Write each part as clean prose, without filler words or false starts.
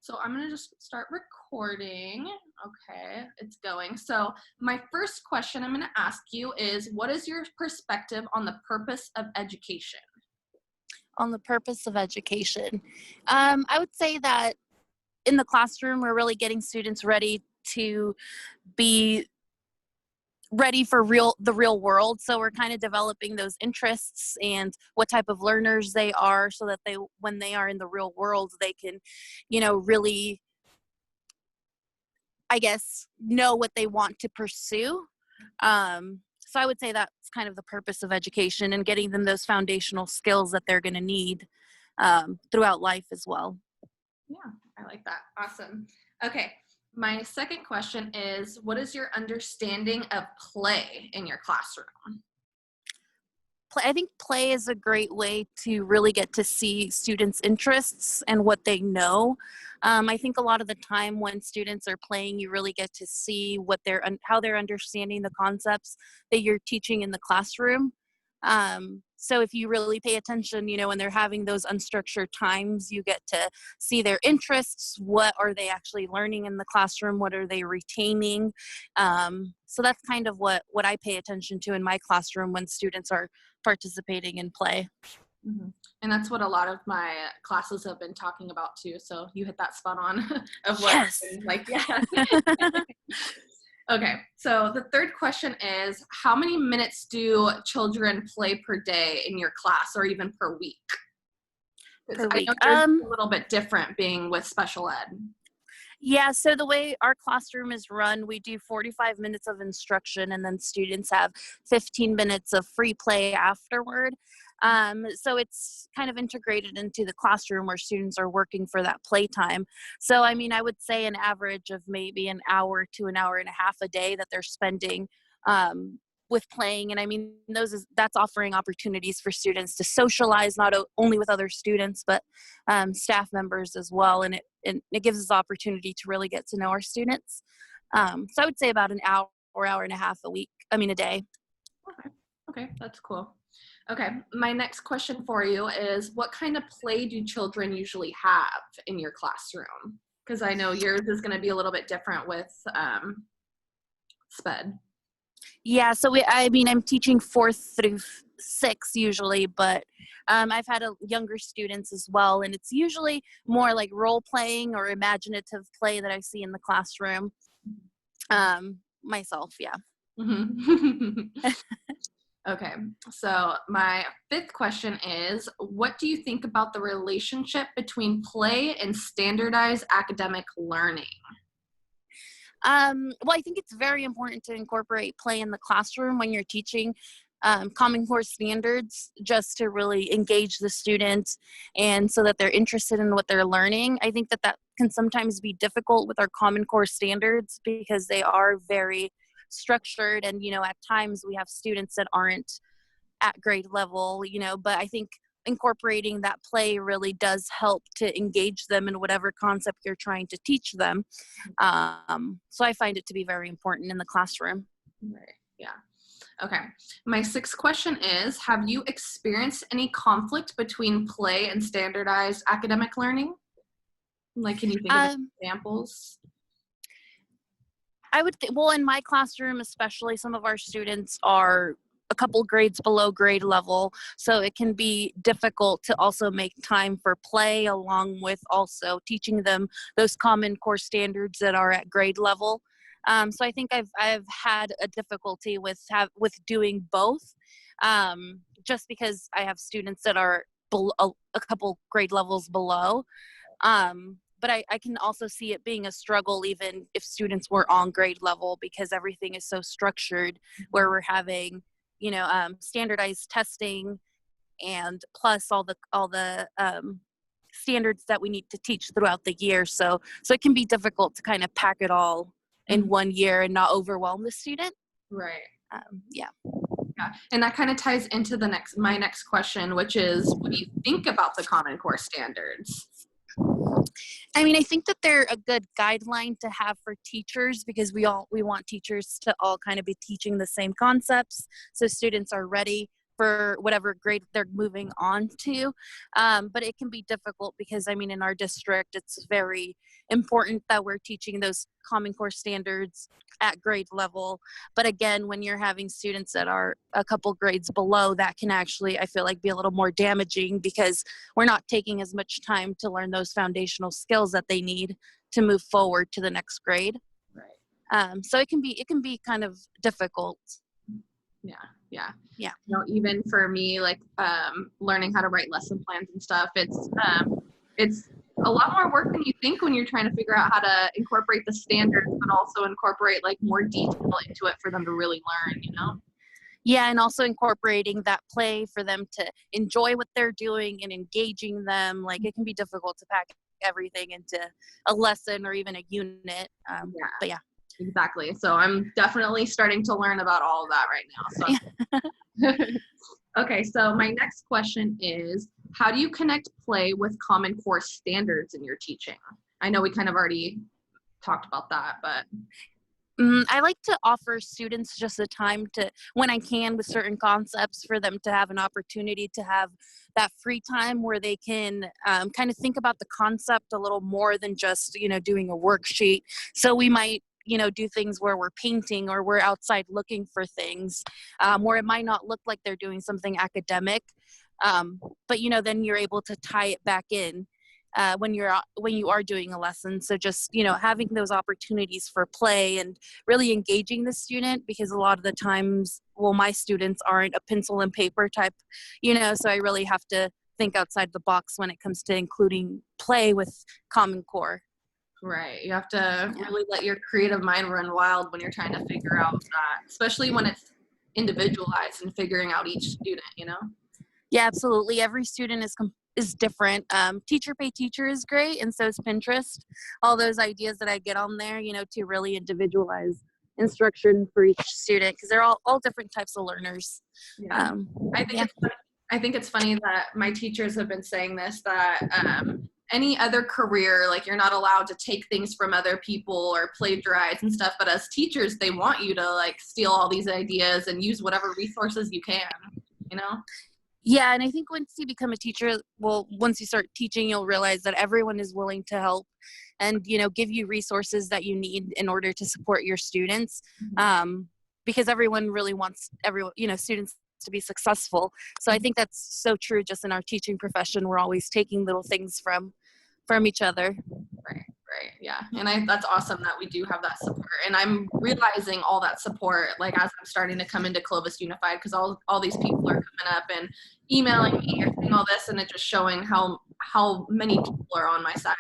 So I'm gonna just start recording. Okay, it's going. So my first question I'm gonna ask you is, what is your perspective on the purpose of education? On the purpose of education. I would say that in the classroom, we're really getting students ready to be ready for the real world. So we're kind of developing those interests and what type of learners they are, so that when they are in the real world, they can, really, I guess, know what they want to pursue. So I would say that's kind of the purpose of education, and getting them those foundational skills that they're going to need throughout life as well. Yeah, I like that. Awesome. Okay, my second question is, what is your understanding of play in your classroom? I think play is a great way to really get to see students' interests and what they know. I think a lot of the time when students are playing, you really get to see how they're understanding the concepts that you're teaching in the classroom. So if you really pay attention, when they're having those unstructured times, you get to see their interests. What are they actually learning in the classroom? What are they retaining? So that's kind of what I pay attention to in my classroom when students are participating in play. Mhm. And that's what a lot of my classes have been talking about too. So you hit that spot on of what, Yes. like, yeah. Okay, so the third question is, how many minutes do children play per day in your class or even per week? Because Per I know week. yours is a little bit different being with special ed. Yeah, so the way our classroom is run, we do 45 minutes of instruction, and then students have 15 minutes of free play afterward. So it's kind of integrated into the classroom where students are working for that playtime. So, I mean, I would say an average of maybe an hour to an hour and a half a day that they're spending with playing. And I mean, that's offering opportunities for students to socialize, not only with other students, but staff members as well. And it gives us opportunity to really get to know our students. So I would say about an hour or hour and a half a day. Okay, okay, that's cool. Okay, my next question for you is, what kind of play do children usually have in your classroom? Because I know yours is going to be a little bit different with SPED. Yeah, so I'm teaching fourth through six usually, but I've had younger students as well, and it's usually more like role playing or imaginative play that I see in the classroom. Myself, yeah. Mhm. Okay, so my fifth question is, what do you think about the relationship between play and standardized academic learning? Well, I think it's very important to incorporate play in the classroom when you're teaching Common Core standards, just to really engage the students and so that they're interested in what they're learning. I think that can sometimes be difficult with our Common Core standards because they are very structured, and at times we have students that aren't at grade level, but I think incorporating that play really does help to engage them in whatever concept you're trying to teach them. So I find it to be very important in the classroom. Right, yeah. Okay, my sixth question is, have you experienced any conflict between play and standardized academic learning? Like, can you think of any Um, examples? I would well, in my classroom, especially, some of our students are a couple grades below grade level, so it can be difficult to also make time for play along with also teaching them those Common Core standards that are at grade level. So I think I've had a difficulty with doing both, just because I have students that are a couple grade levels below. But I can also see it being a struggle even if students were on grade level, because everything is so structured where we're having, standardized testing, and plus all the standards that we need to teach throughout the year. So it can be difficult to kind of pack it all in Mhm. one year and not overwhelm the student. Right. Yeah. Yeah. And that kind of ties into my next question, which is, what do you think about the Common Core standards? I mean, I think that they're a good guideline to have for teachers, because we want teachers to all kind of be teaching the same concepts, so students are ready for whatever grade they're moving on to. But it can be difficult because, I mean, in our district, it's very important that we're teaching those Common Core standards at grade level. But again, when you're having students that are a couple grades below, that can actually, I feel like, be a little more damaging because we're not taking as much time to learn those foundational skills that they need to move forward to the next grade. Right. So it can be kind of difficult. Yeah. Yeah. You know, even for me, like learning how to write lesson plans and stuff, it's a lot more work than you think when you're trying to figure out how to incorporate the standards, but also incorporate like more detail into it for them to really learn, you know? Yeah, and also incorporating that play for them to enjoy what they're doing and engaging them. Like, it can be difficult to pack everything into a lesson or even a unit. But yeah. Exactly. So I'm definitely starting to learn about all of that right now. So. Okay, so my next question is, how do you connect play with Common Core standards in your teaching? I know we kind of already talked about that, but I like to offer students just a time to, when I can, with certain concepts, for them to have an opportunity to have that free time where they can kind of think about the concept a little more than just, doing a worksheet. So we might, do things where we're painting or we're outside looking for things, where it might not look like they're doing something academic. But, then you're able to tie it back in. When you are doing a lesson. So just, having those opportunities for play and really engaging the student, because a lot of the times, my students aren't a pencil and paper type, so I really have to think outside the box when it comes to including play with Common Core. Right. You have to really let your creative mind run wild when you're trying to figure out that, especially when it's individualized and figuring out each student, Yeah, absolutely. Every student is different. Teacher Pay Teacher is great, and so is Pinterest. All those ideas that I get on there, to really individualize instruction for each student, because they're all different types of learners. Yeah. I think it's funny that my teachers have been saying this, that any other career, like, you're not allowed to take things from other people or plagiarize and stuff, but as teachers, they want you to like steal all these ideas and use whatever resources you can, Yeah, and I think once you become a teacher, once you start teaching, you'll realize that everyone is willing to help and, give you resources that you need in order to support your students. Because everyone really wants students to be successful. So I think that's so true just in our teaching profession. We're always taking little things from each other. Right. Yeah. And that's awesome that we do have that support. And I'm realizing all that support, like, as I'm starting to come into Clovis Unified, because all these people are coming up and emailing me or saying all this, and it's just showing how many people are on my side,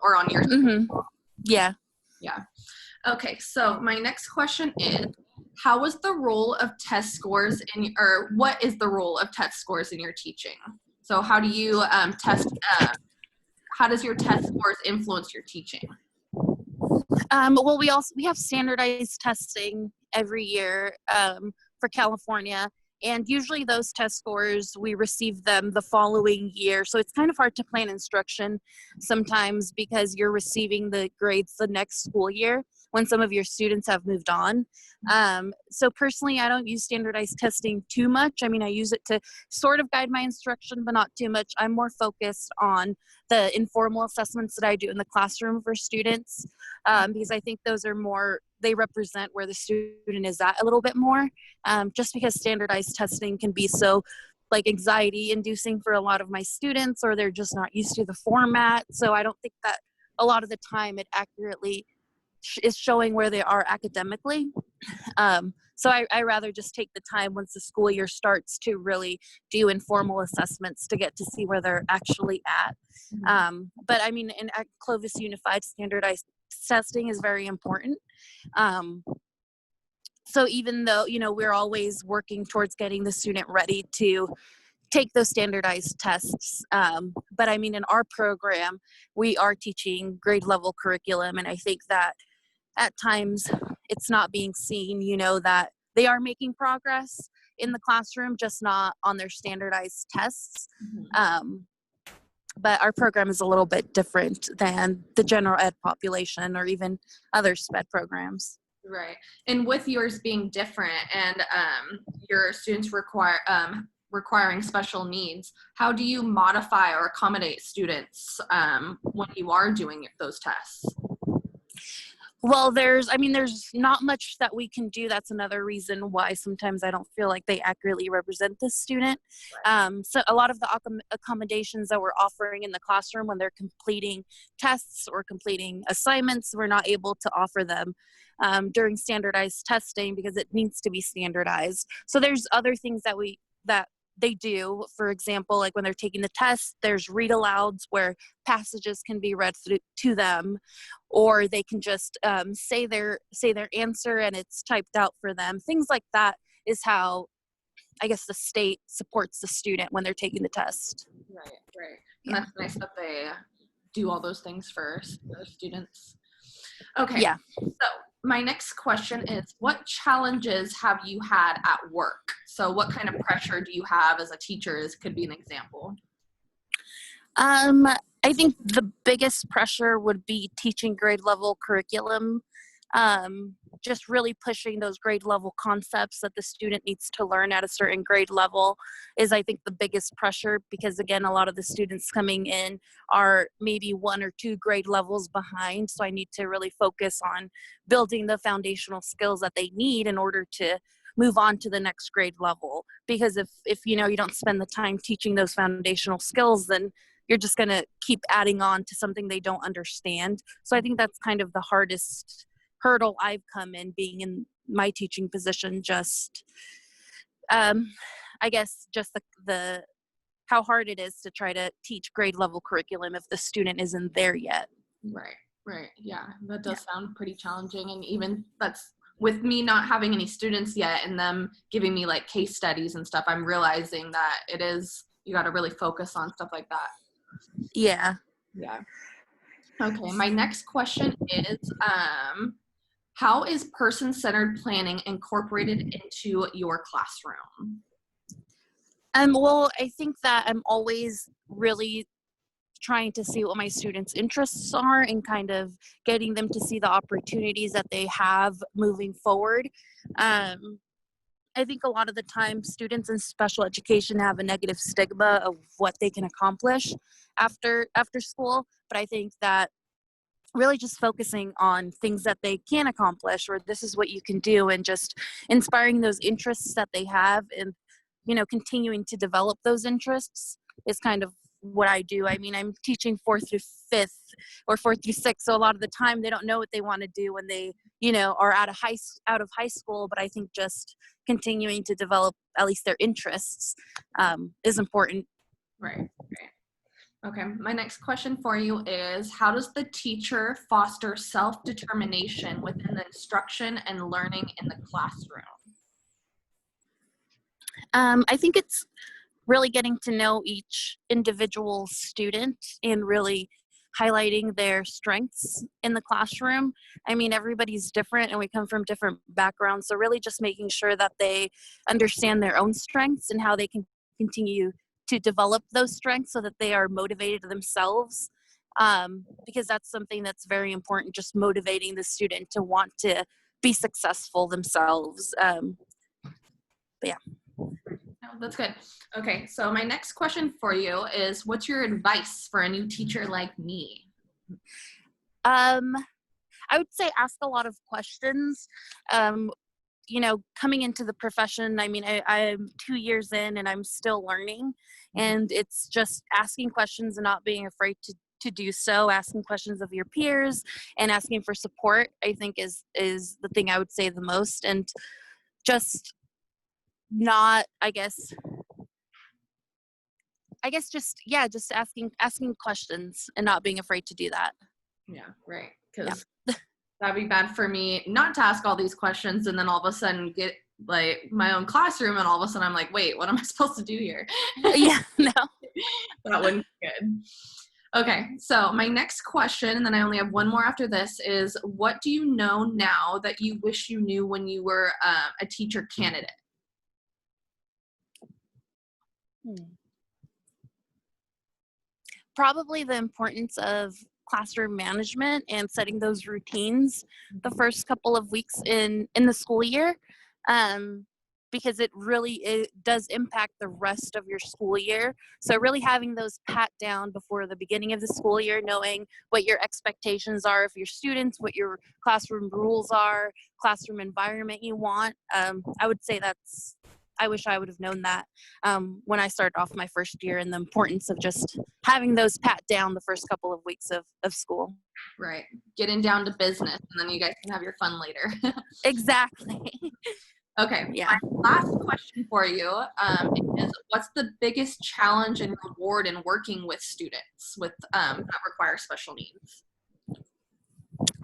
or on your side. Mm-hmm. Yeah. Yeah. Okay. So my next question is, how is the role of test scores what is the role of test scores in your teaching? So how do you test how does your test scores influence your teaching? We have standardized testing every year for California, and usually those test scores, we receive them the following year. So it's kind of hard to plan instruction sometimes because you're receiving the grades the next school year when some of your students have moved on. So personally, I don't use standardized testing too much. I mean, I use it to sort of guide my instruction, but not too much. I'm more focused on the informal assessments that I do in the classroom for students, because I think those are they represent where the student is at a little bit more, just because standardized testing can be so anxiety inducing for a lot of my students, or they're just not used to the format. So I don't think that a lot of the time it accurately is showing where they are academically. So I rather just take the time once the school year starts to really do informal assessments to get to see where they're actually at. But I mean, at Clovis Unified, standardized testing is very important. So even though, we're always working towards getting the student ready to take those standardized tests. But I mean, in our program, we are teaching grade level curriculum. And I think that at times it's not being seen, that they are making progress in the classroom, just not on their standardized tests. But our program is a little bit different than the general ed population or even other SPED programs. Right. And with yours being different and your students requiring special needs, how do you modify or accommodate students when you are doing those tests? Well, there's not much that we can do. That's another reason why sometimes I don't feel like they accurately represent the student. So a lot of the accommodations that we're offering in the classroom when they're completing tests or completing assignments, we're not able to offer them during standardized testing because it needs to be standardized. So there's other things that they do. For example, like when they're taking the test, there's read alouds where passages can be read to them, or they can just say their answer and it's typed out for them. Things like that is how I guess the state supports the student when they're taking the test. Right. And that's nice that they do all those things for their students. Okay. Yeah. So my next question is, what challenges have you had at work? So what kind of pressure do you have as a teacher could be an example. I think the biggest pressure would be teaching grade level curriculum. Just really pushing those grade level concepts that the student needs to learn at a certain grade level is, I think, the biggest pressure, because again, a lot of the students coming in are maybe 1 or 2 grade levels behind. So I need to really focus on building the foundational skills that they need in order to move on to the next grade level. Because if you don't spend the time teaching those foundational skills, then you're just going to keep adding on to something they don't understand. So I think that's kind of the hardest hurdle I've come in being in my teaching position. Just I guess just the how hard it is to try to teach grade level curriculum if the student isn't there yet. Right. Yeah, that does sound pretty challenging. And even that's with me not having any students yet and them giving me like case studies and stuff, I'm realizing that you got to really focus on stuff like that. Yeah. Okay, my next question is, how is person-centered planning incorporated into your classroom? Well, I think that I'm always really trying to see what my students' interests are and kind of getting them to see the opportunities that they have moving forward. I think a lot of the time students in special education have a negative stigma of what they can accomplish after school, but I think that really just focusing on things that they can accomplish, or this is what you can do, and just inspiring those interests that they have and continuing to develop those interests is kind of what I do. I mean, I'm teaching 4th through 5th or 4th through 6th, so a lot of the time they don't know what they want to do when they are out of high school, but I think just continuing to develop at least their interests is important. Right. Okay, my next question for you is, how does the teacher foster self-determination within the instruction and learning in the classroom? I think it's really getting to know each individual student and really highlighting their strengths in the classroom. I mean, everybody's different and we come from different backgrounds, so really just making sure that they understand their own strengths and how they can continue to develop those strengths so that they are motivated themselves, because that's something that's very important, just motivating the student to want to be successful themselves. But yeah. Oh, that's good. Okay, so my next question for you is, what's your advice for a new teacher like me? I would say ask a lot of questions. Coming into the profession, I mean, I'm 2 years in and I'm still learning, and it's just asking questions and not being afraid to do so. Asking questions of your peers and asking for support, I think is the thing I would say the most, and just not, I guess just asking questions and not being afraid to do that. Yeah, right. Because that'd be bad for me not to ask all these questions and then all of a sudden get like my own classroom and all of a sudden I'm like, wait, what am I supposed to do here? Yeah, no. That wouldn't be good. Okay, so my next question, and then I only have one more after this, is what do you know now that you wish you knew when you were a teacher candidate? Probably the importance of classroom management and setting those routines the first couple of weeks in the school year. because it does impact the rest of your school year. So really having those pat down before the beginning of the school year, knowing what your expectations are of your students, what your classroom rules are, classroom environment you want. I would say I wish I would have known that when I started off my first year, and the importance of just having those pat down the first couple of weeks of school. Right. Getting down to business, and then you guys can have your fun later. Exactly. Okay. Yeah. My last question for you is, what's the biggest challenge and reward in working with students with that require special needs?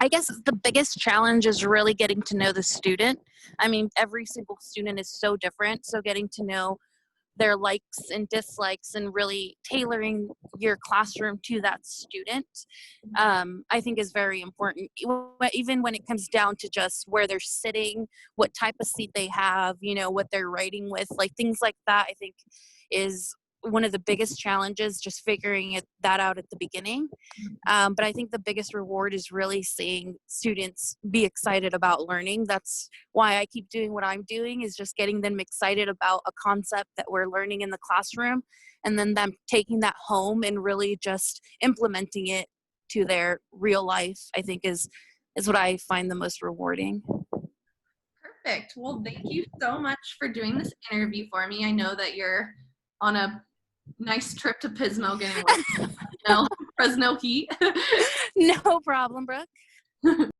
I guess the biggest challenge is really getting to know the student. I mean, every single student is so different. So getting to know their likes and dislikes and really tailoring your classroom to that student, I think is very important. Even when it comes down to just where they're sitting, what type of seat they have, what they're writing with, like things like that, I think is one of the biggest challenges, just figuring that out at the beginning. But I think the biggest reward is really seeing students be excited about learning. That's why I keep doing what I'm doing, is just getting them excited about a concept that we're learning in the classroom, and then them taking that home and really just implementing it to their real life, I think is what I find the most rewarding. Perfect. Well, thank you so much for doing this interview for me. I know that you're on a nice trip to Pismo getting Fresno heat. No problem, Brooke.